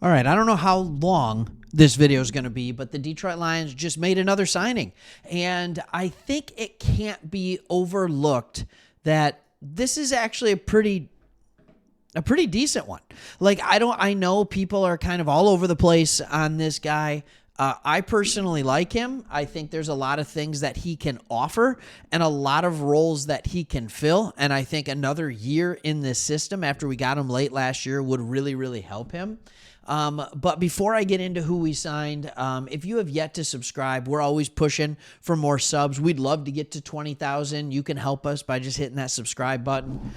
All right, I don't know how long this video is going to be, but the Detroit Lions just made another signing. And I think it can't be overlooked that this is actually a pretty decent one. Like, I know people are kind of all over the place on this guy. I personally like him. I think there's a lot of things that he can offer and a lot of roles that he can fill. And I think another year in this system after we got him late last year would really, really help him. But before I get into who we signed, if you have yet to subscribe, we're always pushing for more subs. We'd love to get to 20,000. You can help us by just hitting that subscribe button.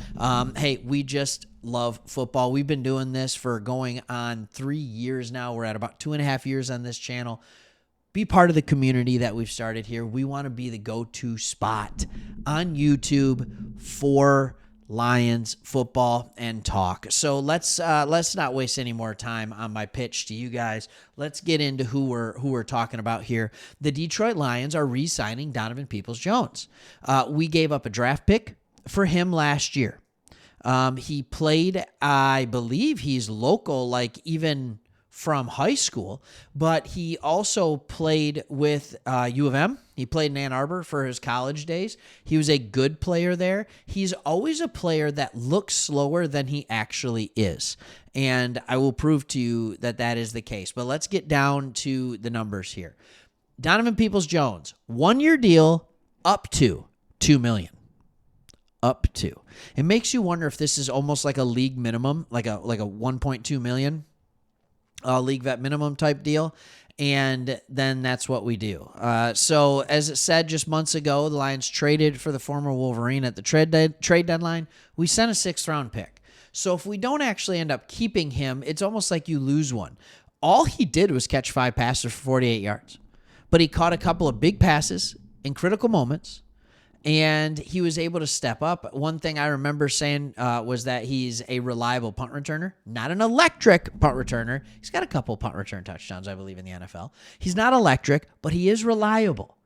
Hey, we just love football. We've been doing this for going on 3 years now. We're at about 2.5 years on this channel. Be part of the community that we've started here. We want to be the go-to spot on YouTube for Lions football and talk. So let's not waste any more time on my pitch to you guys. Let's get into who we're talking about here. The Detroit Lions are re-signing Donovan Peoples-Jones. We gave up a draft pick for him last year. He played, I believe he's local, like even from high school, but he also played with U of M. He played in Ann Arbor for his college days. He was a good player there. He's always a player that looks slower than he actually is, and I will prove to you that that is the case. But let's get down to the numbers here. Donovan Peoples-Jones, 1-year deal, up to $2 million. Up to. It makes you wonder if this is almost like a league minimum, like a 1.2 million league vet minimum type deal. And then that's what we do. So as it said just months ago, the Lions traded for the former Wolverine at the trade deadline. We sent a 6th-round pick. So if we don't actually end up keeping him, it's almost like you lose one. All he did was catch 5 passes for 48 yards. But he caught a couple of big passes in critical moments, and he was able to step up. One thing I remember saying was that he's a reliable punt returner, not an electric punt returner. He's got a couple punt return touchdowns, I believe, in the NFL. He's not electric, but he is reliable.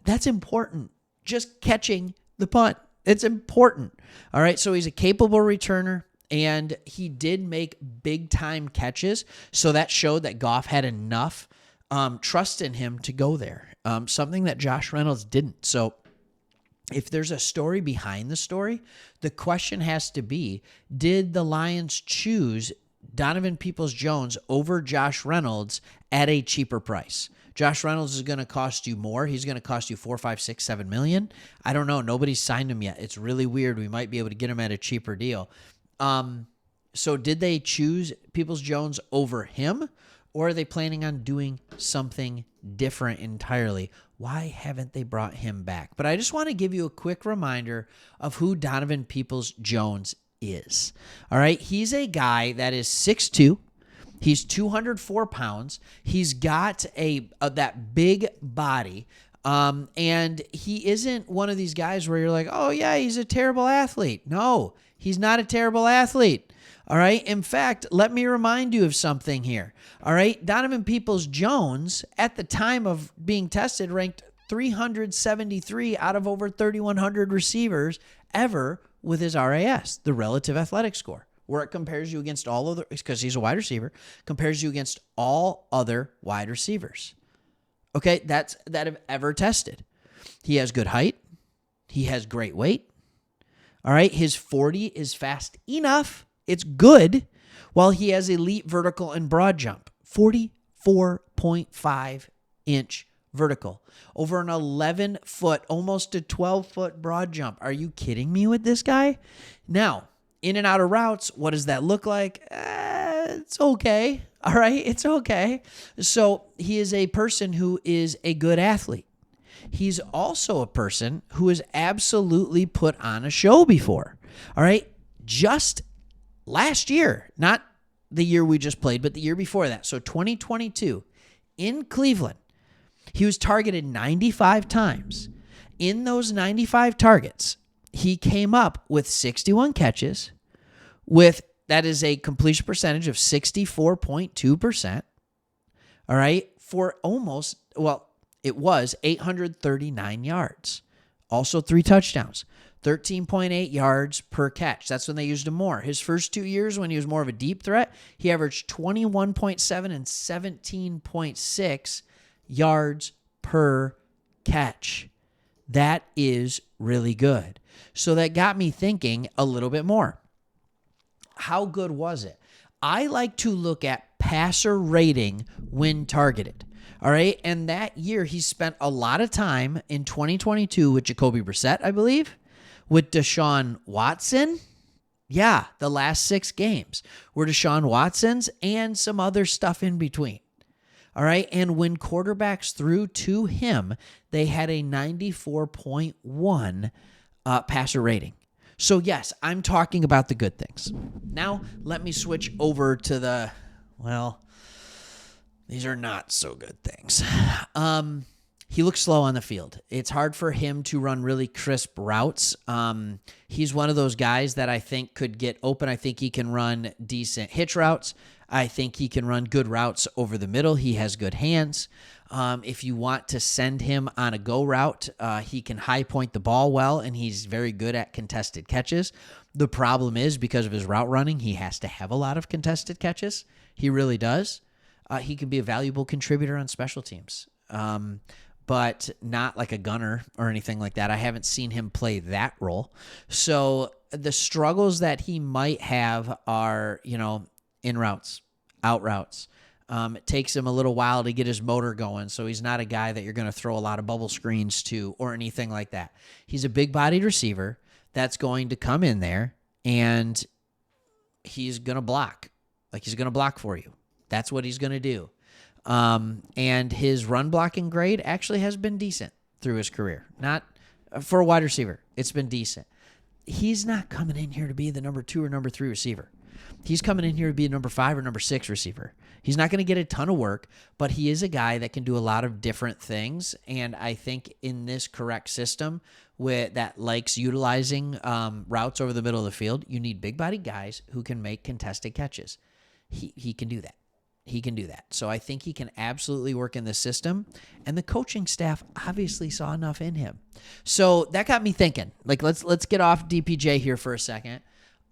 That's important. Just catching the punt. It's important. All right, so he's a capable returner, and he did make big-time catches, so that showed that Goff had enough trust in him to go there, something that Josh Reynolds didn't. So if there's a story behind the story, the question has to be, did the Lions choose Donovan Peoples-Jones over Josh Reynolds at a cheaper price? Josh Reynolds is going to cost you more. He's going to cost you $4, $5, $6, $7 million. I don't know. Nobody's signed him yet. It's really weird. We might be able to get him at a cheaper deal. So did they choose Peoples-Jones over him, or are they planning on doing something different entirely? Why haven't they brought him back? But I just want to give you a quick reminder of who Donovan Peoples-Jones is. All right, he's a guy that is 6'2". He's 204 pounds. He's got that big body, and he isn't one of these guys where you're like, oh, yeah, he's a terrible athlete. No, he's not a terrible athlete. All right. In fact, let me remind you of something here. All right. Donovan Peoples-Jones, at the time of being tested, ranked 373 out of over 3,100 receivers ever with his RAS, the relative athletic score, where it compares you against all other, because he's a wide receiver, compares you against all other wide receivers. Okay. That have ever tested. He has good height. He has great weight. All right. His 40 is fast enough. It's good, while he has elite vertical and broad jump, 44.5-inch vertical, over an 11-foot, almost a 12-foot broad jump. Are you kidding me with this guy? Now, in and out of routes, what does that look like? It's okay. All right, it's okay. So he is a person who is a good athlete. He's also a person who has absolutely put on a show before. All right, just last year, not the year we just played, but the year before that. So 2022 in Cleveland, he was targeted 95 times. In those 95 targets, he came up with 61 catches that is a completion percentage of 64.2%. All right. For it was 839 yards. Also 3 touchdowns. 13.8 yards per catch. That's when they used him more. His first 2 years when he was more of a deep threat, he averaged 21.7 and 17.6 yards per catch. That is really good. So that got me thinking a little bit more. How good was it? I like to look at passer rating when targeted. All right. And that year, he spent a lot of time in 2022 with Jacoby Brissett, I believe, with Deshaun Watson. Yeah, the last 6 games were Deshaun Watson's and some other stuff in between. All right. And when quarterbacks threw to him, they had a 94.1 passer rating. So, yes, I'm talking about the good things. Now, let me switch over to these are not so good things. He looks slow on the field. It's hard for him to run really crisp routes. He's one of those guys that I think could get open. I think he can run decent hitch routes. I think he can run good routes over the middle. He has good hands. If you want to send him on a go route, he can high point the ball well, and he's very good at contested catches. The problem is because of his route running, he has to have a lot of contested catches. He really does. He can be a valuable contributor on special teams, but not like a gunner or anything like that. I haven't seen him play that role. So the struggles that he might have are, in routes, out routes. It takes him a little while to get his motor going, so he's not a guy that you're going to throw a lot of bubble screens to or anything like that. He's a big-bodied receiver that's going to come in there, and he's going to block. Like, he's going to block for you. That's what he's going to do. And his run blocking grade actually has been decent through his career. Not for a wide receiver. It's been decent. He's not coming in here to be the number 2 or number 3 receiver. He's coming in here to be a number 5 or number 6 receiver. He's not going to get a ton of work, but he is a guy that can do a lot of different things. And I think in this correct system that likes utilizing routes over the middle of the field, you need big-bodied guys who can make contested catches. He can do that. He can do that. So I think he can absolutely work in the system, and the coaching staff obviously saw enough in him. So that got me thinking. Like, let's get off DPJ here for a second.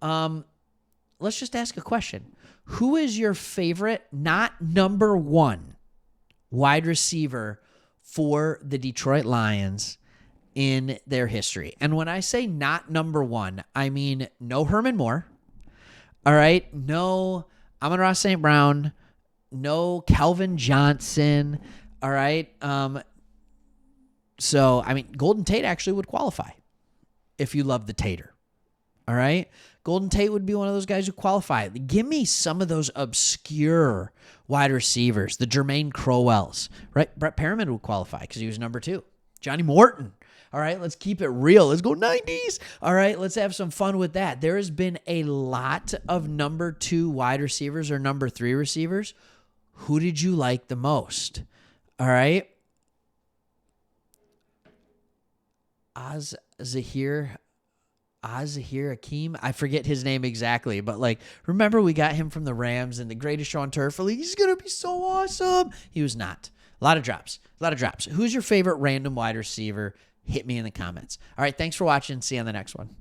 Let's just ask a question. Who is your favorite, not number 1, wide receiver for the Detroit Lions in their history? And when I say not number 1, I mean no Herman Moore. All right? No Amon-Ra St. Brown. No Calvin Johnson. All right. So, I mean, Golden Tate actually would qualify if you love the Tater. All right. Golden Tate would be one of those guys who qualify. Give me some of those obscure wide receivers, the Jermaine Crowells, right? Brett Perriman would qualify because he was number 2. Johnny Morton. All right, let's keep it real. Let's go 90s. All right, let's have some fun with that. There has been a lot of number 2 wide receivers or number 3 receivers. Who did you like the most? All right. Zahir Hakeem. I forget his name exactly, but remember we got him from the Rams and the greatest show on turf. He's going to be so awesome. He was not. A lot of drops. Who's your favorite random wide receiver? Hit me in the comments. All right. Thanks for watching. See you on the next one.